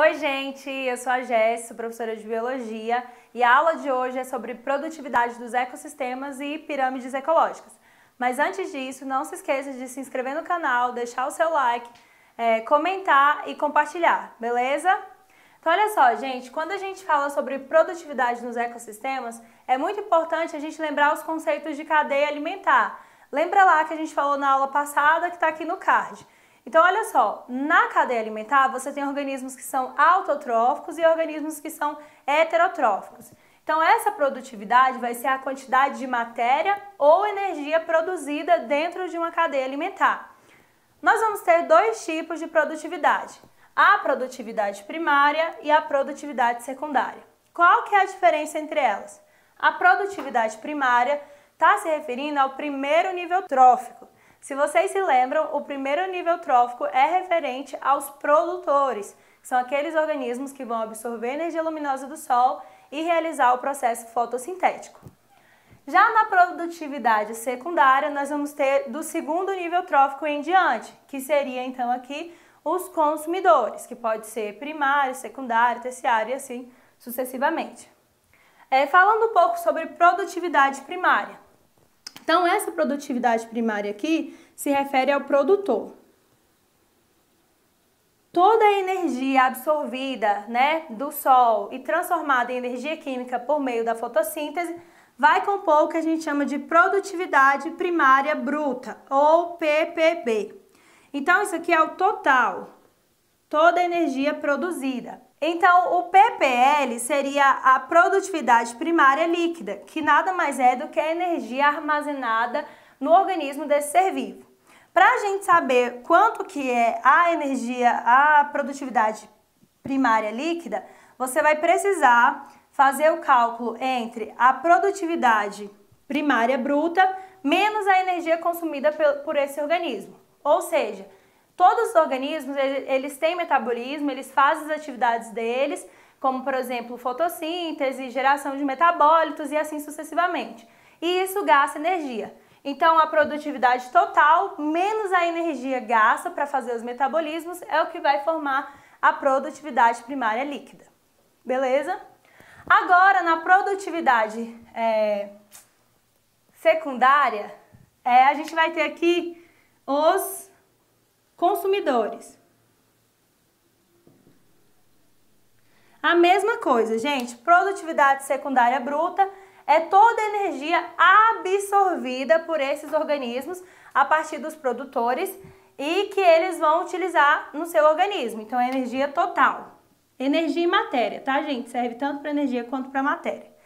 Oi, gente, eu sou a Jéssica, professora de Biologia, e a aula de hoje é sobre produtividade dos ecossistemas e pirâmides ecológicas. Mas antes disso, não se esqueça de se inscrever no canal, deixar o seu like, comentar e compartilhar, beleza? Então olha só, gente, quando a gente fala sobre produtividade nos ecossistemas, é muito importante a gente lembrar os conceitos de cadeia alimentar. Lembra lá que a gente falou na aula passada, que está aqui no card. Então, olha só, na cadeia alimentar você tem organismos que são autotróficos e organismos que são heterotróficos. Então, essa produtividade vai ser a quantidade de matéria ou energia produzida dentro de uma cadeia alimentar. Nós vamos ter dois tipos de produtividade, a produtividade primária e a produtividade secundária. Qual que é a diferença entre elas? A produtividade primária está se referindo ao primeiro nível trófico. Se vocês se lembram, o primeiro nível trófico é referente aos produtores, que são aqueles organismos que vão absorver energia luminosa do sol e realizar o processo fotossintético. Já na produtividade secundária, nós vamos ter do segundo nível trófico em diante, que seria então aqui os consumidores, que pode ser primário, secundário, terciário e assim sucessivamente. Falando um pouco sobre produtividade primária. Então, essa produtividade primária aqui se refere ao produtor. Toda a energia absorvida, do sol e transformada em energia química por meio da fotossíntese vai compor o que a gente chama de produtividade primária bruta, ou PPB. Então, isso aqui é o total, toda a energia produzida. Então, o ppl seria a produtividade primária líquida, que nada mais é do que a energia armazenada no organismo desse ser vivo. Para a gente saber quanto que é a produtividade primária líquida, você vai precisar fazer o cálculo entre a produtividade primária bruta menos a energia consumida por esse organismo. Ou seja, todos os organismos, eles têm metabolismo, eles fazem as atividades deles, como, por exemplo, fotossíntese, geração de metabólitos e assim sucessivamente. E isso gasta energia. Então, a produtividade total, menos a energia gasta para fazer os metabolismos, é o que vai formar a produtividade primária líquida. Beleza? Agora, na produtividade secundária, a gente vai ter aqui os consumidores. A mesma coisa, gente, produtividade secundária bruta é toda a energia absorvida por esses organismos a partir dos produtores e que eles vão utilizar no seu organismo. Então, é energia total. Energia e matéria, tá, gente? Serve tanto para energia quanto para matéria.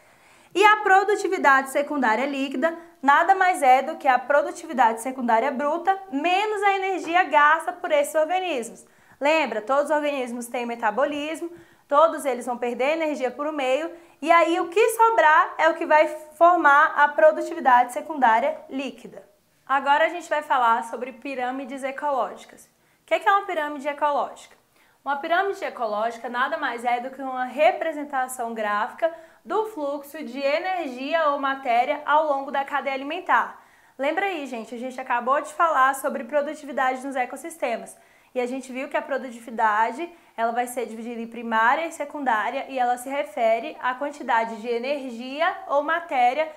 E a produtividade secundária líquida nada mais é do que a produtividade secundária bruta menos a energia gasta por esses organismos. Lembra, todos os organismos têm metabolismo, todos eles vão perder energia por um meio, e aí o que sobrar é o que vai formar a produtividade secundária líquida. Agora a gente vai falar sobre pirâmides ecológicas. O que é uma pirâmide ecológica? Uma pirâmide ecológica nada mais é do que uma representação gráfica do fluxo de energia ou matéria ao longo da cadeia alimentar. Lembra aí, gente, a gente acabou de falar sobre produtividade nos ecossistemas e a gente viu que a produtividade ela vai ser dividida em primária e secundária e ela se refere à quantidade de energia ou matéria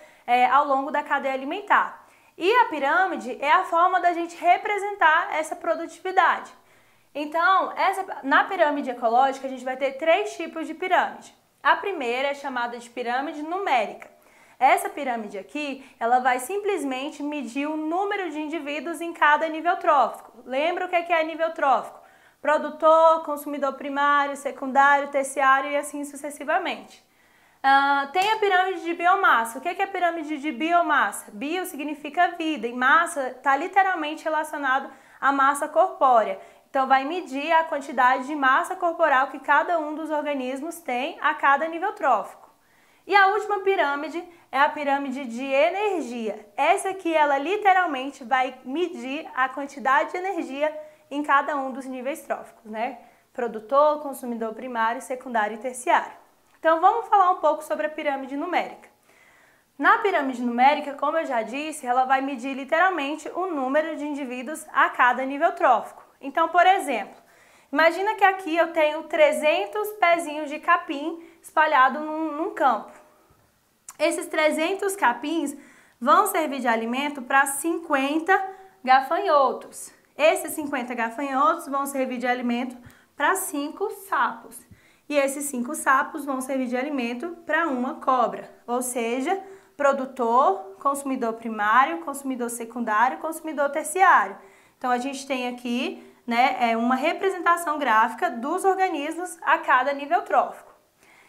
ao longo da cadeia alimentar. E a pirâmide é a forma da gente representar essa produtividade. Então, na pirâmide ecológica, a gente vai ter três tipos de pirâmide. A primeira é chamada de pirâmide numérica. Essa pirâmide aqui, ela vai simplesmente medir o número de indivíduos em cada nível trófico. Lembra o que é nível trófico? Produtor, consumidor primário, secundário, terciário e assim sucessivamente. Tem a pirâmide de biomassa. O que é a pirâmide de biomassa? Bio significa vida e massa está literalmente relacionado à massa corpórea. Então, vai medir a quantidade de massa corporal que cada um dos organismos tem a cada nível trófico. E a última pirâmide é a pirâmide de energia. Essa aqui, ela literalmente vai medir a quantidade de energia em cada um dos níveis tróficos, Produtor, consumidor primário, secundário e terciário. Então, vamos falar um pouco sobre a pirâmide numérica. Na pirâmide numérica, como eu já disse, ela vai medir literalmente o número de indivíduos a cada nível trófico. Então, por exemplo, Imagina que aqui eu tenho 300 pezinhos de capim espalhados num campo. Esses 300 capins vão servir de alimento para 50 gafanhotos. Esses 50 gafanhotos vão servir de alimento para 5 sapos. E esses 5 sapos vão servir de alimento para uma cobra. Ou seja, produtor, consumidor primário, consumidor secundário, consumidor terciário. Então a gente tem aqui, né, uma representação gráfica dos organismos a cada nível trófico.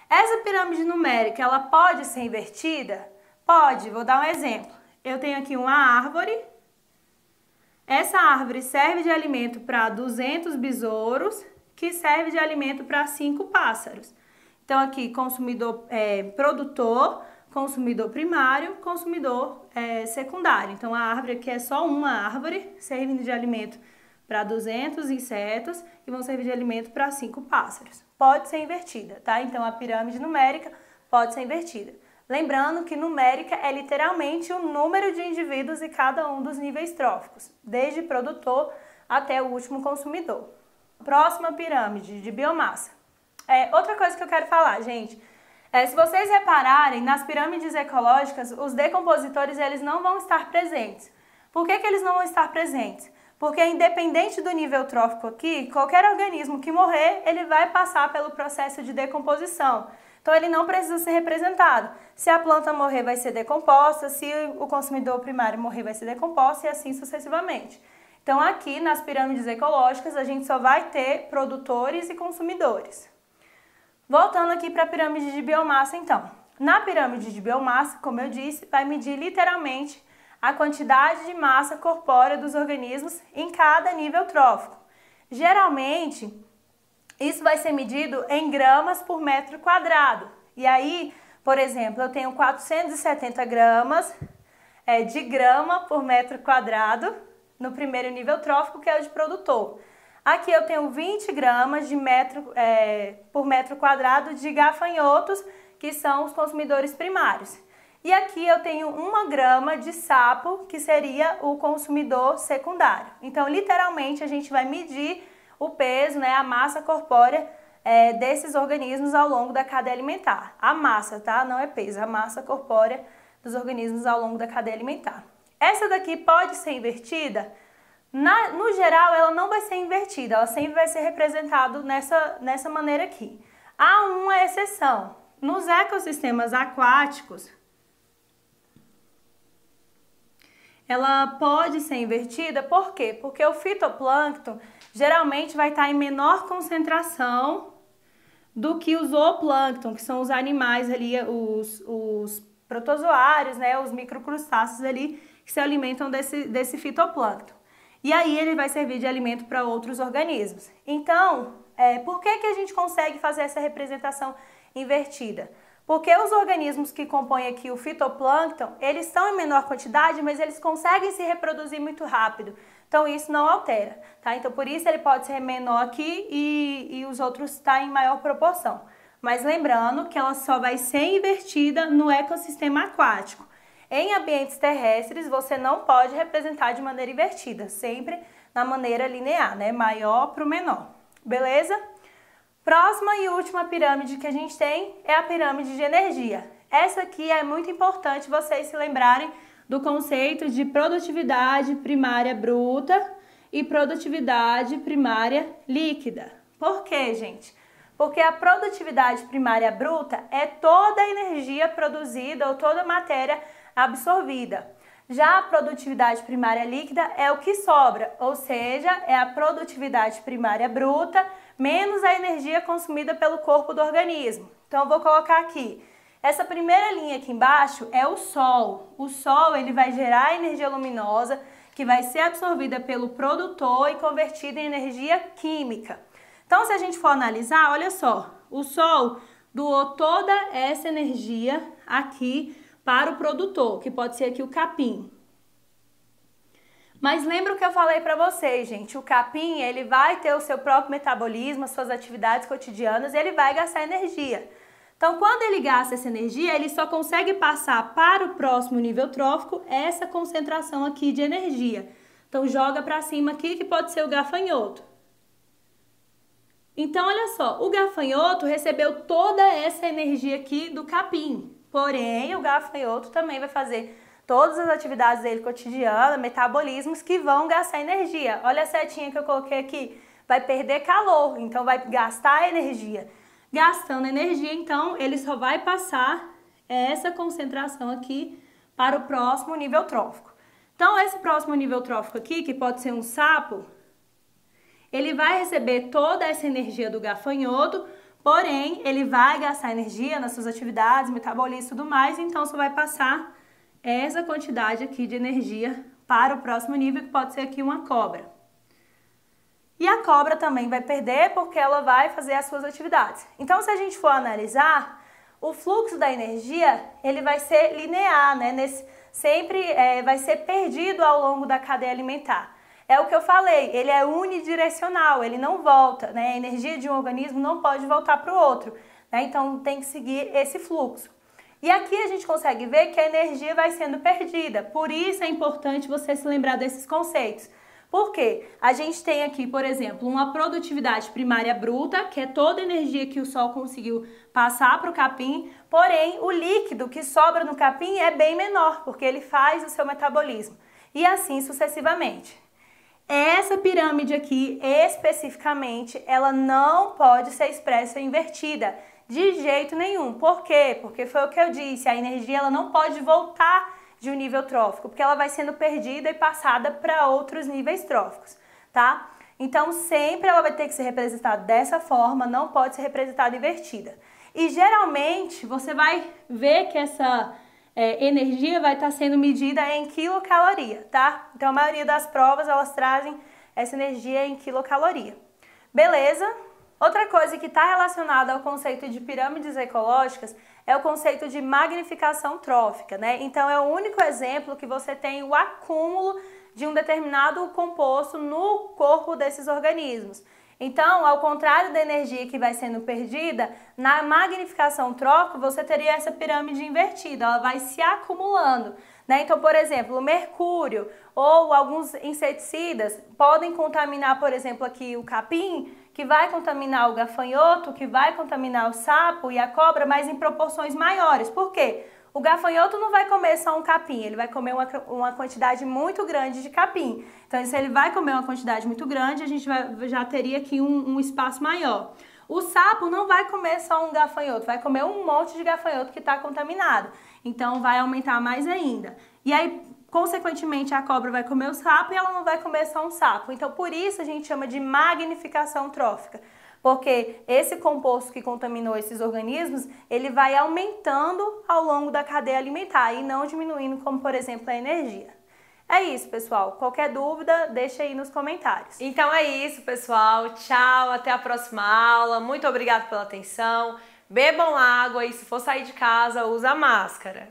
Essa pirâmide numérica, ela pode ser invertida? Pode, vou dar um exemplo. Eu tenho aqui uma árvore. Essa árvore serve de alimento para 200 besouros, que serve de alimento para 5 pássaros. Então aqui, produtor, consumidor primário, consumidor secundário. Então a árvore aqui é só uma árvore, servindo de alimento para 200 insetos e vão servir de alimento para 5 pássaros. Pode ser invertida, tá? Então a pirâmide numérica pode ser invertida. Lembrando que numérica é literalmente o número de indivíduos em cada um dos níveis tróficos, desde produtor até o último consumidor. Próxima pirâmide de biomassa. Outra coisa que eu quero falar, gente, se vocês repararem, nas pirâmides ecológicas, os decompositores eles não vão estar presentes. Por que eles não vão estar presentes? Porque independente do nível trófico aqui, qualquer organismo que morrer, ele vai passar pelo processo de decomposição. Então ele não precisa ser representado. Se a planta morrer, vai ser decomposta, se o consumidor primário morrer, vai ser decomposta e assim sucessivamente. Então aqui nas pirâmides ecológicas, a gente só vai ter produtores e consumidores. Voltando aqui para a pirâmide de biomassa então. Na pirâmide de biomassa, como eu disse, vai medir literalmente a quantidade de massa corpórea dos organismos em cada nível trófico. Geralmente, isso vai ser medido em gramas por metro quadrado. E aí, por exemplo, eu tenho 470 gramas de grama por metro quadrado no primeiro nível trófico, que é o de produtor. Aqui eu tenho 20 gramas por metro quadrado de gafanhotos, que são os consumidores primários. E aqui eu tenho 1 grama de sapo, que seria o consumidor secundário. Então, literalmente, a gente vai medir o peso, né, a massa corpórea desses organismos ao longo da cadeia alimentar. A massa, tá? Não é peso, a massa corpórea dos organismos ao longo da cadeia alimentar. Essa daqui pode ser invertida? No geral, ela não vai ser invertida, ela sempre vai ser representada nessa maneira aqui. Há uma exceção. Nos ecossistemas aquáticos, ela pode ser invertida, por quê? Porque o fitoplâncton geralmente vai estar em menor concentração do que o zooplâncton, que são os animais ali, os protozoários, né, os microcrustáceos ali que se alimentam desse fitoplâncton. E aí ele vai servir de alimento para outros organismos. Então, por que a gente consegue fazer essa representação invertida? Porque os organismos que compõem aqui o fitoplâncton, eles estão em menor quantidade, mas eles conseguem se reproduzir muito rápido. Então isso não altera, tá? Então por isso ele pode ser menor aqui e os outros estão em maior proporção. Mas lembrando que ela só vai ser invertida no ecossistema aquático. Em ambientes terrestres, você não pode representar de maneira invertida, sempre na maneira linear, né? Maior para o menor, beleza? Próxima e última pirâmide que a gente tem é a pirâmide de energia. Essa aqui é muito importante vocês se lembrarem do conceito de produtividade primária bruta e produtividade primária líquida. Por quê, gente? Porque a produtividade primária bruta é toda a energia produzida ou toda a matéria absorvida. Já a produtividade primária líquida é o que sobra, ou seja, é a produtividade primária bruta menos a energia consumida pelo corpo do organismo. Então eu vou colocar aqui, essa primeira linha aqui embaixo é o Sol. O Sol ele vai gerar energia luminosa que vai ser absorvida pelo produtor e convertida em energia química. Então se a gente for analisar, olha só, o Sol doou toda essa energia aqui para o produtor, que pode ser aqui o capim. Mas lembra o que eu falei para vocês, gente, o capim ele vai ter o seu próprio metabolismo, as suas atividades cotidianas e ele vai gastar energia. Então, quando ele gasta essa energia, ele só consegue passar para o próximo nível trófico essa concentração aqui de energia. Então, joga para cima aqui, que pode ser o gafanhoto. Então, olha só, o gafanhoto recebeu toda essa energia aqui do capim. Porém, o gafanhoto também vai fazer todas as atividades dele cotidianas, metabolismos, que vão gastar energia. Olha a setinha que eu coloquei aqui. Vai perder calor, então vai gastar energia. Gastando energia, então, ele só vai passar essa concentração aqui para o próximo nível trófico. Então, esse próximo nível trófico aqui, que pode ser um sapo, ele vai receber toda essa energia do gafanhoto, porém, ele vai gastar energia nas suas atividades, metabolismo e tudo mais, então só vai passar essa quantidade aqui de energia para o próximo nível, que pode ser aqui uma cobra. E a cobra também vai perder porque ela vai fazer as suas atividades. Então, se a gente for analisar, o fluxo da energia, ele vai ser linear, né? Sempre vai ser perdido ao longo da cadeia alimentar. É o que eu falei, ele é unidirecional, ele não volta, né? A energia de um organismo não pode voltar para o outro, né? Então, tem que seguir esse fluxo. E aqui a gente consegue ver que a energia vai sendo perdida, por isso é importante você se lembrar desses conceitos. Por quê? A gente tem aqui, por exemplo, uma produtividade primária bruta, que é toda a energia que o sol conseguiu passar para o capim, porém o líquido que sobra no capim é bem menor, porque ele faz o seu metabolismo, e assim sucessivamente. Essa pirâmide aqui, especificamente, ela não pode ser expressa invertida, de jeito nenhum. Por quê? Porque foi o que eu disse, a energia ela não pode voltar de um nível trófico, porque ela vai sendo perdida e passada para outros níveis tróficos, tá? Então, sempre ela vai ter que ser representada dessa forma, não pode ser representada invertida. E, geralmente, você vai ver que essa energia vai estar sendo medida em quilocaloria, tá? Então, a maioria das provas, elas trazem essa energia em quilocaloria. Beleza? Outra coisa que está relacionada ao conceito de pirâmides ecológicas é o conceito de magnificação trófica, né? Então, é o único exemplo que você tem o acúmulo de um determinado composto no corpo desses organismos. Então, ao contrário da energia que vai sendo perdida, na magnificação trófica você teria essa pirâmide invertida, ela vai se acumulando, né? Então, por exemplo, o mercúrio ou alguns inseticidas podem contaminar, por exemplo, aqui o capim, que vai contaminar o gafanhoto, que vai contaminar o sapo e a cobra, mas em proporções maiores. Por quê? O gafanhoto não vai comer só um capim, ele vai comer uma quantidade muito grande de capim. Então, se ele vai comer uma quantidade muito grande, a gente já teria aqui um espaço maior. O sapo não vai comer só um gafanhoto, vai comer um monte de gafanhoto que está contaminado. Então, vai aumentar mais ainda. E aí, consequentemente, a cobra vai comer o sapo e ela não vai comer só um sapo. Então, por isso a gente chama de magnificação trófica. Porque esse composto que contaminou esses organismos, ele vai aumentando ao longo da cadeia alimentar e não diminuindo, como por exemplo a energia. É isso, pessoal. Qualquer dúvida, deixa aí nos comentários. Então é isso, pessoal. Tchau, até a próxima aula. Muito obrigada pela atenção. Bebam água e se for sair de casa, usa máscara.